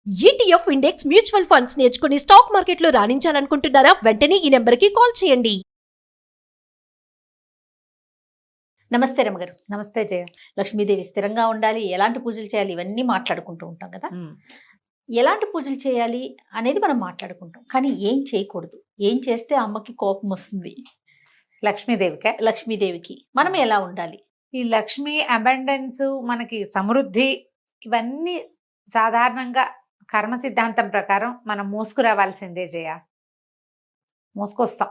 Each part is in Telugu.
ఈటీఎఫ్ ఇండెక్స్ మ్యూచువల్ ఫండ్స్ నేర్చుకుని స్టాక్ మార్కెట్లో రాణించాలనుకుంటున్నారా? వెంటనే ఈ నెంబర్కి కాల్ చేయండి. నమస్తే రమగారు. నమస్తే జయ. లక్ష్మీదేవి స్థిరంగా ఉండాలి, ఎలాంటి పూజలు చేయాలి, ఇవన్నీ మాట్లాడుకుంటూ ఉంటాం కదా. ఎలాంటి పూజలు చేయాలి అనేది మనం మాట్లాడుకుంటాం, కానీ ఏం చేయకూడదు, ఏం చేస్తే అమ్మకి కోపం వస్తుంది, లక్ష్మీదేవికి మనం ఎలా ఉండాలి? ఈ లక్ష్మి అబండెన్స్, మనకి సమృద్ధి, ఇవన్నీ సాధారణంగా కర్మ సిద్ధాంతం ప్రకారం మనం మోసుకురావాల్సిందే జయ. మోసుకొస్తాం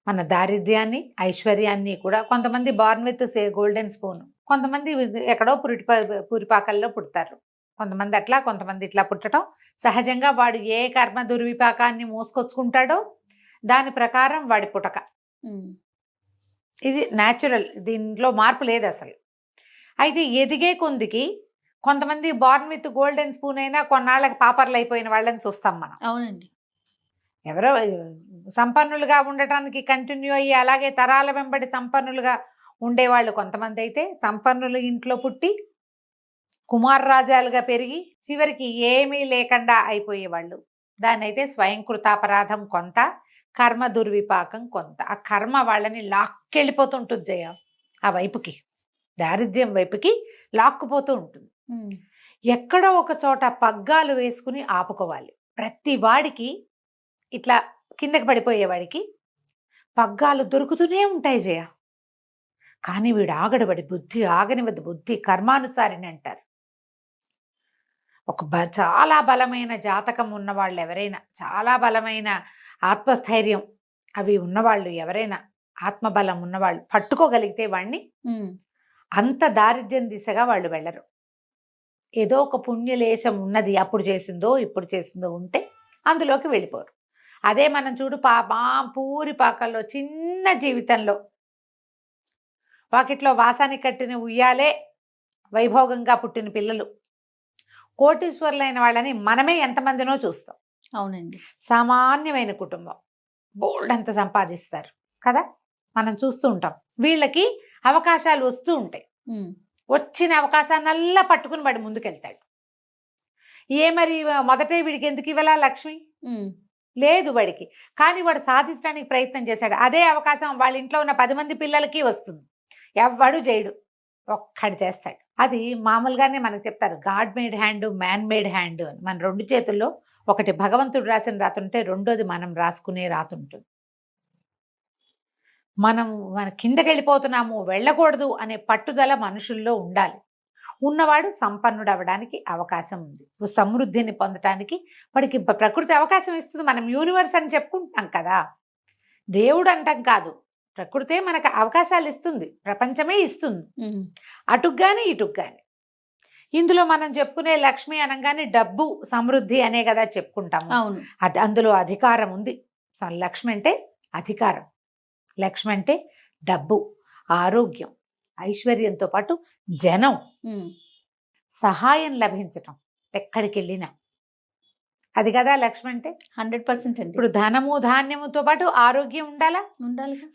మన దారిద్ర్యాన్ని, ఐశ్వర్యాన్ని కూడా. కొంతమంది బార్న్ విత్ గోల్డెన్ స్పూన్, కొంతమంది ఎక్కడో పురిపాకల్లో పుడతారు. కొంతమంది అట్లా, కొంతమంది ఇట్లా పుట్టడం సహజంగా. వాడు ఏ కర్మ దుర్విపాకాన్ని మోసుకొచ్చుకుంటాడో దాని ప్రకారం వాడి పుటక. ఇది న్యాచురల్, దీంట్లో మార్పు లేదు అసలు. అయితే ఎదిగే కొందికి కొంతమంది బార్న్ విత్ గోల్డెన్ స్పూన్ అయినా కొన్నాళ్ళకి పాపర్లు అయిపోయిన వాళ్ళని చూస్తాం మనం. అవునండి. ఎవరో సంపన్నులుగా ఉండటానికి కంటిన్యూ అయ్యి అలాగే తరాల వెంబడి సంపన్నులుగా ఉండేవాళ్ళు కొంతమంది. అయితే సంపన్నుల ఇంట్లో పుట్టి కుమారరాజాలుగా పెరిగి చివరికి ఏమీ లేకుండా అయిపోయేవాళ్ళు. దాన్ని అయితే స్వయంకృతాపరాధం కొంత, కర్మ దుర్విపాకం కొంత. ఆ కర్మ వాళ్ళని లాక్కెళ్ళిపోతుంటుంది జయ, ఆ వైపుకి, దారిద్ర్యం వైపుకి లాక్కుపోతూ ఉంటుంది. ఎక్కడో ఒక చోట పగ్గాలు వేసుకుని ఆపుకోవాలి. ప్రతి వాడికి ఇట్లా కిందకి పడిపోయేవాడికి పగ్గాలు దొరుకుతూనే ఉంటాయి జయ. కానీ వీడు ఆగడబడి బుద్ధి ఆగనివద్దు, బుద్ధి కర్మానుసారిని అంటారు. చాలా బలమైన జాతకం ఉన్నవాళ్ళు ఎవరైనా, చాలా బలమైన ఆత్మస్థైర్యం అవి ఉన్నవాళ్ళు ఎవరైనా, ఆత్మబలం ఉన్నవాళ్ళు పట్టుకోగలిగితే వాడిని అంత దారిద్ర్యం దిశగా వాళ్ళు వెళ్ళరు. ఏదో ఒక పుణ్యలేశం ఉన్నది, అప్పుడు చేసిందో ఇప్పుడు చేసిందో ఉంటే అందులోకి వెళ్ళిపోరు. అదే మనం చూడు, పూరి పాకల్లో చిన్న జీవితంలో వాకిట్లో వాసానికి కట్టిన ఉయ్యాలే వైభోగంగా పుట్టిన పిల్లలు కోటీశ్వరులైన వాళ్ళని మనమే ఎంతమందినో చూస్తాం. అవునండి. సామాన్యమైన కుటుంబం, బోల్డ్ అంత సంపాదిస్తారు కదా, మనం చూస్తూ ఉంటాం. వీళ్ళకి అవకాశాలు వస్తూ ఉంటాయి. వచ్చిన అవకాశాన్నల్లా పట్టుకుని వాడు ముందుకెళ్తాడు. మరి మొదటే వీడికి ఎందుకు ఇవ్వాలా లక్ష్మి? లేదు వాడికి. కానీ వాడు సాధించడానికి ప్రయత్నం చేశాడు. అదే అవకాశం వాళ్ళ ఇంట్లో ఉన్న 10 మంది పిల్లలకి వస్తుంది. ఎవ్వడు చేయడు, ఒక్కడు చేస్తాడు. అది మామూలుగానే మనకు చెప్తారు, God made hand, man made hand అని. మన 2 చేతుల్లో ఒకటి భగవంతుడు రాసిన రాతుంటే, రెండోది మనం రాసుకునే రాతుంటుంది. మన కిందకి వెళ్ళిపోతున్నాము, వెళ్ళకూడదు అనే పట్టుదల మనుషుల్లో ఉండాలి. ఉన్నవాడు సంపన్నుడు అవ్వడానికి అవకాశం ఉంది. సమృద్ధిని పొందటానికి వాడికి ప్రకృతి అవకాశం ఇస్తుంది. మనం యూనివర్స్ అని చెప్పుకుంటాం కదా, దేవుడు అంటాం కాదు, ప్రకృతే మనకు అవకాశాలు ఇస్తుంది, ప్రపంచమే ఇస్తుంది. అటుగ్గాని ఇటుగ్గాని. ఇందులో మనం చెప్పుకునే లక్ష్మి అనగానే డబ్బు, సమృద్ధి అనే కదా చెప్పుకుంటాము. అది అందులో అధికారం ఉంది. లక్ష్మి అంటే అధికారం, లక్ష్మి అంటే డబ్బు, ఆరోగ్యం, ఐశ్వర్యంతో పాటు జనం, సహాయం లభించటం ఎక్కడికి వెళ్ళినా. అది కదా లక్ష్మి అంటే. 100% అండి. ఇప్పుడు ధనము ధాన్యముతో పాటు ఆరోగ్యం ఉండాలి.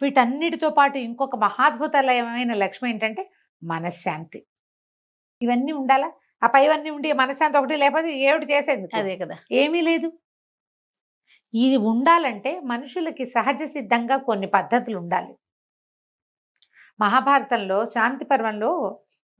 వీటన్నిటితో పాటు ఇంకొక మహాద్భుతమైన లక్ష్మి ఏంటంటే మనశ్శాంతి. ఇవన్నీ ఉండాలా. ఆ పైవన్నీ ఉండి మనశ్శాంతి ఒకటి లేకపోతే ఏమిటి చేసేది? అదే కదా, ఏమీ లేదు. ఇది ఉండాలంటే మనుషులకి సహజ సిద్ధంగా కొన్ని పద్ధతులు ఉండాలి. మహాభారతంలో శాంతి పర్వంలో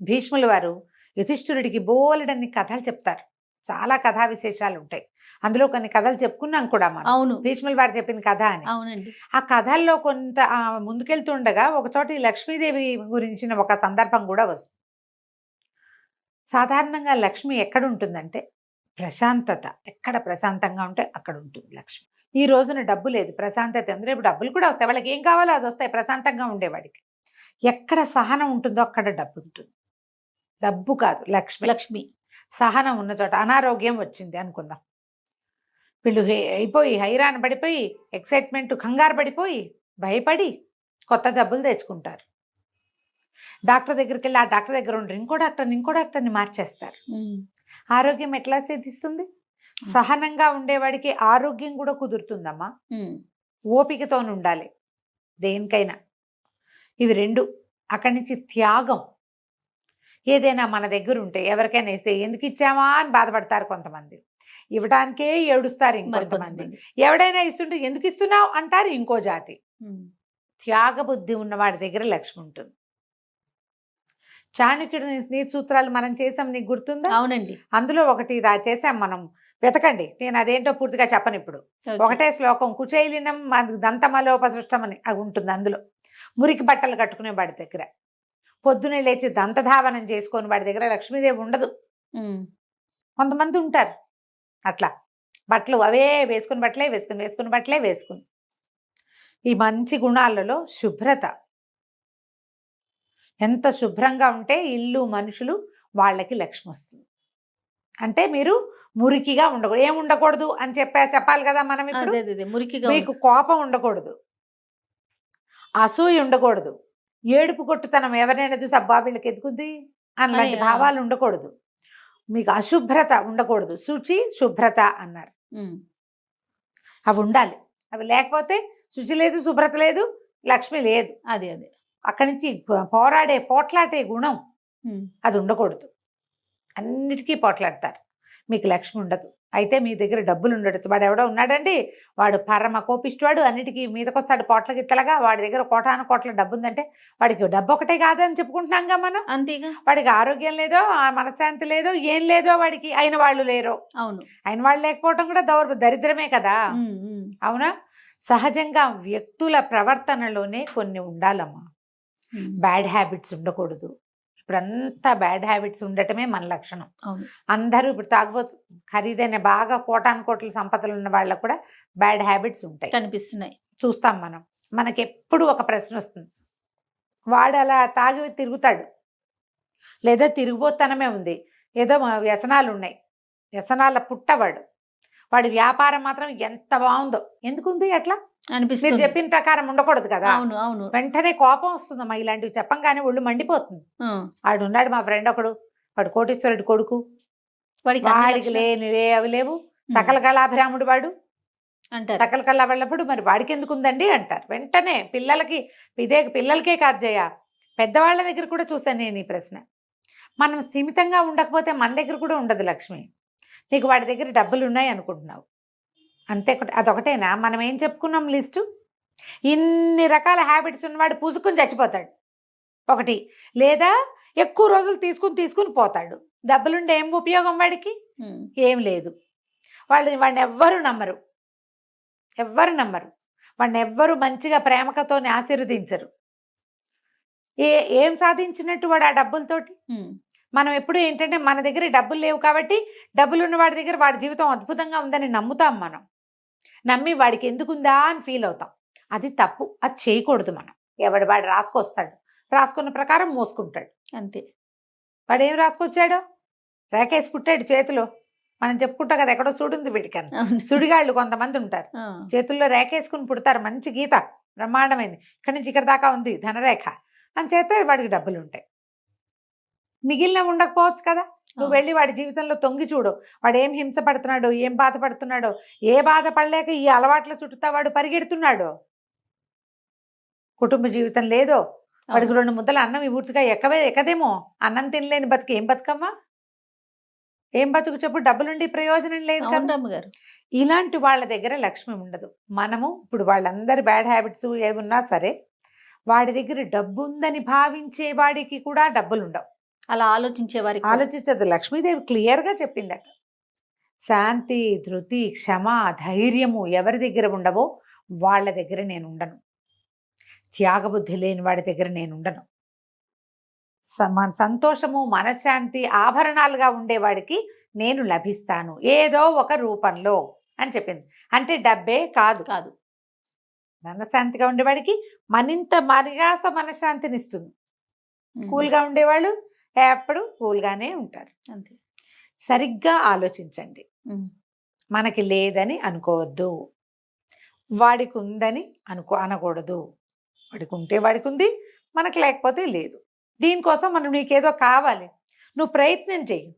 భీష్ముల వారు యుధిష్ఠిరుడికి బోలెడన్ని కథలు చెప్తారు. చాలా కథా విశేషాలు ఉంటాయి. అందులో కొన్ని కథలు చెప్పుకున్నాం కూడా మనం. అవును, భీష్ముల వారు చెప్పిన కథ అని. అవునండి. ఆ కథల్లో కొంత ముందుకెళ్తుండగా ఒక చోట ఈ లక్ష్మీదేవి గురించిన ఒక సందర్భం కూడా వస్తుంది. సాధారణంగా లక్ష్మి ఎక్కడ ఉంటుందంటే ప్రశాంతత. ఎక్కడ ప్రశాంతంగా ఉంటే అక్కడ ఉంటుంది లక్ష్మి. ఈ రోజున డబ్బు లేదు, ప్రశాంతత ఉంది. రేపు డబ్బులు కూడా వస్తాయి, వాళ్ళకి ఏం కావాలో అది వస్తాయి ప్రశాంతంగా ఉండేవాడికి. ఎక్కడ సహనం ఉంటుందో అక్కడ డబ్బు ఉంటుంది. డబ్బు కాదు, లక్ష్మి. సహనం ఉన్న చోట. అనారోగ్యం వచ్చింది అనుకుందాం, వీళ్ళు అయిపోయి హైరాణ పడిపోయి, ఎక్సైట్మెంట్ కంగారు పడిపోయి, భయపడి కొత్త జబ్బులు తెచ్చుకుంటారు. డాక్టర్ దగ్గరికి వెళ్ళి ఆ డాక్టర్ దగ్గర ఉండరు, ఇంకో డాక్టర్ని మార్చేస్తారు. ఆరోగ్యం ఎట్లా సిద్ధిస్తుంది? సహనంగా ఉండేవాడికి ఆరోగ్యం కూడా కుదురుతుందమ్మా. ఓపికతో ఉండాలి దేనికైనా. ఇవి 2. అక్కడి నుంచి త్యాగం. ఏదైనా మన దగ్గర ఉంటే ఎవరికైనా ఇస్తే ఎందుకు ఇచ్చామా అని బాధపడతారు కొంతమంది, ఇవ్వడానికే ఏడుస్తారు ఇంకొంతమంది, ఎవడైనా ఇస్తుంటే ఎందుకు ఇస్తున్నావు అంటారు ఇంకో జాతి. త్యాగబుద్ధి ఉన్నవాడి దగ్గర లక్ష్మి ఉంటుంది. చాణక్యుడి నీతి సూత్రాలు మనం చేసాం, నీకు గుర్తుందా? అవునండి. అందులో ఒకటి చేసాం మనం, వెతకండి, నేను అదేంటో పూర్తిగా చెప్పను ఇప్పుడు. ఒకటే శ్లోకం, కుచైలినం దంతమలోపసృష్టం అని అది ఉంటుంది. అందులో మురికి బట్టలు కట్టుకునే వాడి దగ్గర, పొద్దునే లేచి దంతధావనం చేసుకొని వాడి దగ్గర లక్ష్మీదేవి ఉండదు. కొంతమంది ఉంటారు అట్లా, బట్టలు అవే వేసుకుని బట్టలే వేసుకుని బట్టలే వేసుకుని. ఈ మంచి గుణాలలో శుభ్రత, ఎంత శుభ్రంగా ఉంటే ఇల్లు మనుషులు వాళ్ళకి లక్ష్మి వస్తుంది. అంటే మీరు మురికిగా ఉండకూడదు, ఏం ఉండకూడదు అని చెప్పాలి కదా మనం ఇప్పుడు. మీకు కోపం ఉండకూడదు, అసూయ ఉండకూడదు, ఏడుపు కొట్టుతనం, ఎవరైనా చూసి అబ్బా వీళ్ళకి ఎదుగుద్ది అలాంటి భావాలు ఉండకూడదు, మీకు అశుభ్రత ఉండకూడదు. శుచి శుభ్రత అన్నారు, అవి ఉండాలి. అవి లేకపోతే శుచి లేదు, శుభ్రత లేదు, లక్ష్మి లేదు. అదే అక్కడి నుంచి పోట్లాడే గుణం అది ఉండకూడదు. అన్నిటికీ పోట్లాడతారు, మీకు లక్ష్మి ఉండదు. అయితే మీ దగ్గర డబ్బులు ఉండడు. వాడు ఎవడో ఉన్నాడండి, వాడు పరమ కోపిష్టివాడు, అన్నిటికీ మీదకొస్తాడు పోట్ల గిత్తలుగా, వాడి దగ్గర కోటాను కోట్ల డబ్బు ఉందంటే వాడికి డబ్బు ఒకటే కాదని చెప్పుకుంటున్నాంగా మనం. అంతేగా, వాడికి ఆరోగ్యం లేదో, మనశ్శాంతి లేదో, ఏం లేదో వాడికి, అయిన వాళ్ళు లేరు. అవును, అయిన వాళ్ళు లేకపోవడం కూడా దరిద్రమే కదా. అవునా? సహజంగా వ్యక్తుల ప్రవర్తనలోనే కొన్ని ఉండాలమ్మా. బ్యాడ్ హ్యాబిట్స్ ఉండకూడదు. ఇప్పుడంతా బ్యాడ్ హ్యాబిట్స్ ఉండటమే మన లక్షణం. అందరూ ఇప్పుడు తాగుబోతు, ఖరీదైన బాగా కోటాను కోట్ల సంపదలు ఉన్న వాళ్ళకు కూడా బ్యాడ్ హ్యాబిట్స్ ఉంటాయి, కనిపిస్తున్నాయి, చూస్తాం మనం. మనకి ఎప్పుడు ఒక ప్రశ్న వస్తుంది, వాడు అలా తాగి తిరుగుతాడు, లేదా తిరిగిపోతనమే ఉంది, ఏదో వ్యసనాలు ఉన్నాయి, వ్యసనాల పుట్టవాడు, వాడి వ్యాపారం మాత్రం ఎంత బాగుందో, ఎందుకుంది అట్లా అనిపిస్తుంది. మీరు చెప్పిన ప్రకారం ఉండకూడదు కదా. అవును అవును. వెంటనే కోపం వస్తుందమ్మా, ఇలాంటివి చెప్పంగానే ఒళ్ళు మండిపోతుంది. వాడు ఉన్నాడు మా ఫ్రెండ్ ఒకడు, వాడు కోటీశ్వరుడు కొడుకు, వాడికి అవి లేవు, సకల కళాభిరాముడు వాడు అంటారు. సకల కళ వెళ్ళప్పుడు మరి వాడికి ఎందుకు ఉందండి అంటారు. వెంటనే పిల్లలకే కాదు జయ, పెద్దవాళ్ళ దగ్గర కూడా చూసాను నేను ఈ ప్రశ్న. మనం స్థిమితంగా ఉండకపోతే మన దగ్గర కూడా ఉండదు లక్ష్మి. నీకు వాడి దగ్గర డబ్బులు ఉన్నాయి అనుకుంటున్నావు అంతే, అదొకటేనా? మనం ఏం చెప్పుకున్నాం లిస్టు? ఇన్ని రకాల హ్యాబిట్స్ ఉన్నవాడు పూసుకుని చచ్చిపోతాడు ఒకటి, లేదా ఎక్కువ రోజులు తీసుకుని పోతాడు. డబ్బులుండే ఏం ఉపయోగం వాడికి? ఏం లేదు. వాడిని ఎవ్వరు నమ్మరు, వాడిని ఎవ్వరు మంచిగా ప్రేమకతో ఆశీర్వదించరు. ఏం సాధించినట్టు వాడు ఆ డబ్బులతోటి? మనం ఎప్పుడు ఏంటంటే మన దగ్గర డబ్బులు లేవు కాబట్టి డబ్బులు ఉన్న వాడి దగ్గర వాడి జీవితం అద్భుతంగా ఉందని నమ్ముతాం. మనం నమ్మి వాడికి ఎందుకుందా అని ఫీల్ అవుతాం. అది తప్పు, అది చేయకూడదు. మనం వాడు రాసుకొస్తాడు, రాసుకున్న ప్రకారం మోసుకుంటాడు అంతే. వాడు ఏం రాసుకొచ్చాడో రేకేసి పుట్టాడు చేతిలో. మనం చెప్పుకుంటాం కదా, ఎక్కడో సుడుంది వీడికన్నా. సుడిగాళ్ళు కొంతమంది ఉంటారు, చేతుల్లో రేకేసుకుని పుడతారు, మంచి గీత బ్రహ్మాండమైంది, ఇక్కడి నుంచి ఇక్కడ దాకా ఉంది ధనరేఖ అని చేస్తే వాడికి డబ్బులు ఉంటాయి. మిగిలిన ఉండకపోవచ్చు కదా. నువ్వు వెళ్ళి వాడి జీవితంలో తొంగి చూడు, వాడు ఏం హింస పడుతున్నాడో, ఏం బాధపడుతున్నాడో, ఏ బాధపడలేక ఈ అలవాట్ల చుట్టూ వాడు పరిగెడుతున్నాడో. కుటుంబ జీవితం లేదో, వాడికి 2 ముద్దలు అన్నం పూర్తిగా ఎక్కదేమో. అన్నం తినలేని బతుకు ఏం బతుకమ్మా, ఏం బతుకు చెప్పు? డబ్బులుండి ప్రయోజనం లేదు కదా. ఇలాంటి వాళ్ళ దగ్గర లక్ష్మి ఉండదు. మనము ఇప్పుడు వాళ్ళందరి బ్యాడ్ హ్యాబిట్స్ ఏమున్నా సరే, వాడి దగ్గర డబ్బు ఉందని భావించే వాడికి కూడా డబ్బులు ఉండవు. అలా ఆలోచించదు. లక్ష్మీదేవి క్లియర్గా చెప్పిందట, శాంతి, ధృతి, క్షమ, ధైర్యము ఎవరి దగ్గర ఉండవో వాళ్ళ దగ్గర నేను ఉండను. త్యాగబుద్ధి లేని వాడి దగ్గర నేను ఉండను. సంతోషము, మనశ్శాంతి ఆభరణాలుగా ఉండేవాడికి నేను లభిస్తాను ఏదో ఒక రూపంలో అని చెప్పింది. అంటే డబ్బే కాదు, మనశ్శాంతిగా ఉండేవాడికి మరింత మరిగాస మనశ్శాంతిని ఇస్తుంది. కూల్గా ఉండేవాళ్ళు ఎప్పుడు కూల్గానే ఉంటారు అంతే. సరిగ్గా ఆలోచించండి. మనకి లేదని అనుకోవద్దు, వాడికి ఉందని అనకూడదు. వాడికి ఉంటే వాడికి ఉంది, మనకు లేకపోతే లేదు. దీనికోసం మనం నీకేదో కావాలి, నువ్వు ప్రయత్నం చెయ్యి.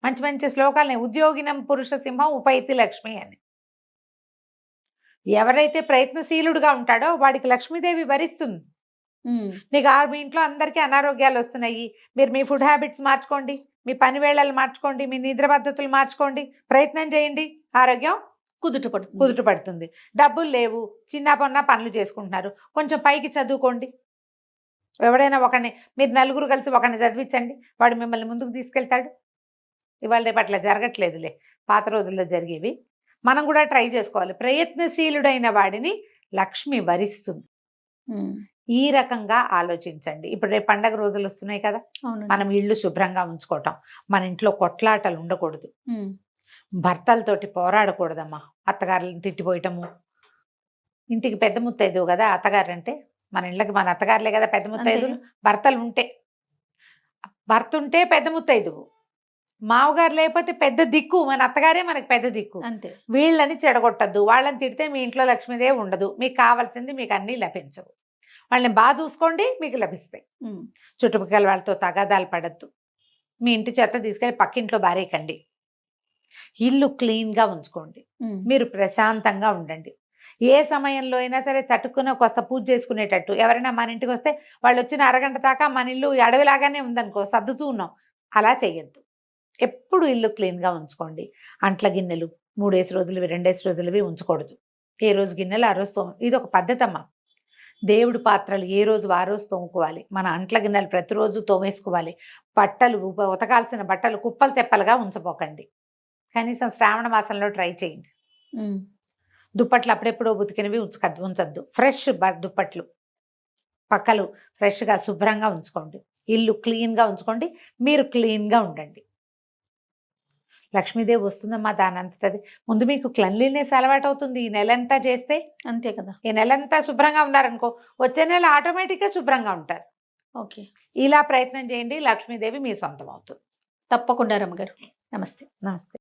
మంచి మంచి శ్లోకాలని, ఉద్యోగినం పురుష సింహం ఉపైతి లక్ష్మి అని. ఎవరైతే ప్రయత్నశీలుడుగా ఉంటాడో వాడికి లక్ష్మీదేవి వరిస్తుంది. నీకు మీ ఇంట్లో అందరికీ అనారోగ్యాలు వస్తున్నాయి, మీరు మీ ఫుడ్ హ్యాబిట్స్ మార్చుకోండి, మీ పని వేళలు మార్చుకోండి, మీ నిద్ర పద్ధతులు మార్చుకోండి, ప్రయత్నం చేయండి, ఆరోగ్యం కుదుట పడుతుంది. డబ్బులు లేవు, చిన్న పొన్న పనులు చేసుకుంటున్నారు, కొంచెం పైకి చదువుకోండి. ఎవడైనా ఒకరిని, మీరు నలుగురు కలిసి ఒకరిని చదివించండి, వాడు మిమ్మల్ని ముందుకు తీసుకెళ్తాడు. ఇవాళ రేపు అట్లా జరగట్లేదులే, పాత రోజుల్లో జరిగేవి. మనం కూడా ట్రై చేసుకోవాలి. ప్రయత్నశీలుడైన వాడిని లక్ష్మి వరిస్తుంది. ఈ రకంగా ఆలోచించండి. ఇప్పుడు రేపు పండగ రోజులు వస్తున్నాయి కదా, మనం ఇళ్ళు శుభ్రంగా ఉంచుకోవటం, మన ఇంట్లో కొట్లాటలు ఉండకూడదు, భర్తలతోటి పోరాడకూడదమ్మా, అత్తగారులను తిట్టిపోయటము. ఇంటికి పెద్ద ముత్తైదు కదా అత్తగారు అంటే, మన ఇళ్ళకి మన అత్తగారులే కదా పెద్ద ముత్తైదులు. భర్తలు ఉంటే, భర్త ఉంటే పెద్ద ముత్తైదువు, మామగారు లేకపోతే పెద్ద దిక్కు, మన అత్తగారే మనకి పెద్ద దిక్కు. అంతే. వీళ్ళని చెడగొట్టద్దు, వాళ్ళని తిడితే మీ ఇంట్లో లక్ష్మీదేవి ఉండదు, మీకు కావాల్సింది మీకు అన్నీ లభించవు. వాళ్ళని బాగా చూసుకోండి, మీకు లభిస్తాయి. చుట్టుపక్కల వాళ్ళతో తగాదాలు పడద్దు, మీ ఇంటి చెత్త తీసుకెళ్ళి పక్కింట్లో బారేయకండి, ఇల్లు క్లీన్గా ఉంచుకోండి, మీరు ప్రశాంతంగా ఉండండి. ఏ సమయంలో అయినా సరే చటుక్కున కొత్త పూజ చేసుకునేటట్టు. ఎవరైనా మన ఇంటికి వస్తే వాళ్ళు వచ్చిన అరగంట దాకా మన ఇల్లు అడవిలాగానే ఉందనుకో, సర్దుతూ ఉన్నాం, అలా చేయొద్దు. ఎప్పుడు ఇల్లు క్లీన్గా ఉంచుకోండి. అంట్ల గిన్నెలు 3 రోజులవి 2 రోజులవి ఉంచకూడదు. ఏ రోజు గిన్నెలు ఆ రోజు ఇది ఒక పద్ధతి అమ్మా. దేవుడి పాత్రలు ఏ రోజు ఆ రోజు తోముకోవాలి, మన అంట్ల గిన్నెలు ప్రతిరోజు తోమేసుకోవాలి. బట్టలు, ఉతకాల్సిన బట్టలు కుప్పలు తెప్పలుగా ఉంచపోకండి. కనీసం శ్రావణ మాసంలో ట్రై చేయండి. దుప్పట్లు అప్పుడెప్పుడో ఉతికినవి ఉంచద్దు. ఫ్రెష్ దుప్పట్లు, పక్కలు ఫ్రెష్గా శుభ్రంగా ఉంచుకోండి. ఇల్లు క్లీన్గా ఉంచుకోండి, మీరు క్లీన్గా ఉండండి. లక్ష్మీదేవి వస్తుందమ్మా దానంతటది. ముందు మీకు క్లెన్లీనెస్ అలవాటు అవుతుంది. ఈ నెలంతా చేస్తే అంతే కదా, ఈ నెలంతా శుభ్రంగా ఉన్నారనుకో, వచ్చే నెల ఆటోమేటిక్గా శుభ్రంగా ఉంటారు. ఓకే, ఇలా ప్రయత్నం చేయండి, లక్ష్మీదేవి మీ సొంతం అవుతుంది. తప్పకుండా రమ్మగారు. నమస్తే. నమస్తే.